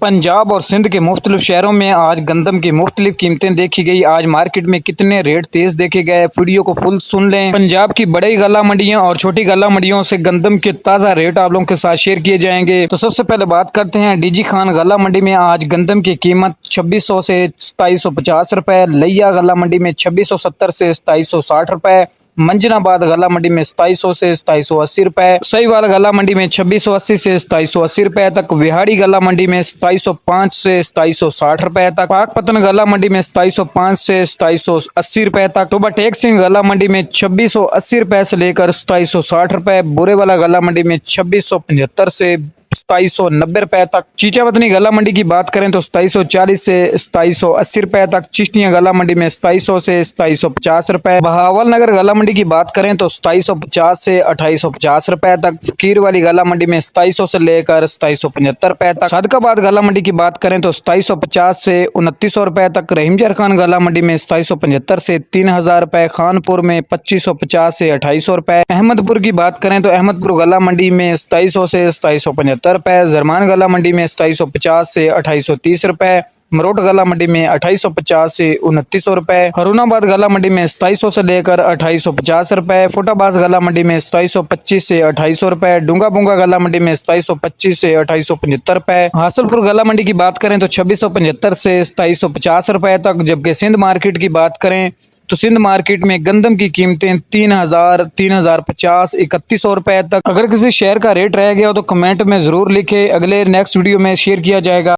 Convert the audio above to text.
पंजाब और सिंध के मुख्तलिफ शहरों में आज गंदम की मुख्तलिफ कीमतें देखी गई। आज मार्केट में कितने रेट तेज देखे गए, वीडियो को फुल सुन लें। पंजाब की बड़ी गला मंडियों और छोटी गला मंडियों से गंदम के ताज़ा रेट आप लोगों के साथ शेयर किए जाएंगे। तो सबसे पहले बात करते हैं डीजी खान गला मंडी में आज गंदम की कीमत 2600 से 2750 रुपए, लिया गला मंडी में 2670 से 2760 रुपए, मंजनाबाद गला मंडी में 2700 से 2780 रुपए, सहीवाल गला मंडी में 2680 से 2780 रुपए तक, विहाड़ी गला मंडी में 2705 से 2760 रुपए तक, पाकपतन गला मंडी में 2705 से 2780 रुपए तक, टोबा टेक सिंह गला मंडी में 2680 रुपए से लेकर 2760 रुपए, बुरेवाला गला मंडी में 2675 से 2790 रुपए तक, चीचावतनी गला मंडी की बात करें तो 2740 से 2780 रुपए तक, चिश्तियां गला मंडी में 2700 से 2750 रुपए, बहावल नगर गला मंडी की बात करें तो 2750 से 2850 रुपए तक, फकीर वाली गला मंडी में 2700 से लेकर 2775 रुपए तक, सादकाबाद गला मंडी की बात करें तो 2750 से 2900 रुपए तक, रहीमजर खान गला मंडी में 2775 से 3000 रुपए, खानपुर में 2550 से 2800 रुपए, अहमदपुर की बात करें तो अहमदपुर गला मंडी में 2700 से 2775 रुपए, जरमान गला मंडी में 2750 से 2830 रुपए, मरोट गला मंडी में 2850 से 2900 रुपए, हरुणाबाद गला मंडी में 2700 से लेकर 2850 रुपए, फुटाबाज गला मंडी में 2725 से 2800 रुपए, डूंगा बुंगा गला मंडी में 2725 से 2875 रुपए, हासलपुर गला मंडी की बात करें तो 2675 से 2750 रुपए तक, जबकि सिंध मार्केट की बात करें तो सिंध मार्केट में गंदम की कीमतें 3000, 3050, 3100 रुपए तक। अगर किसी शहर का रेट रह गया हो तो कमेंट में जरूर लिखे, अगले नेक्स्ट वीडियो में शेयर किया जाएगा।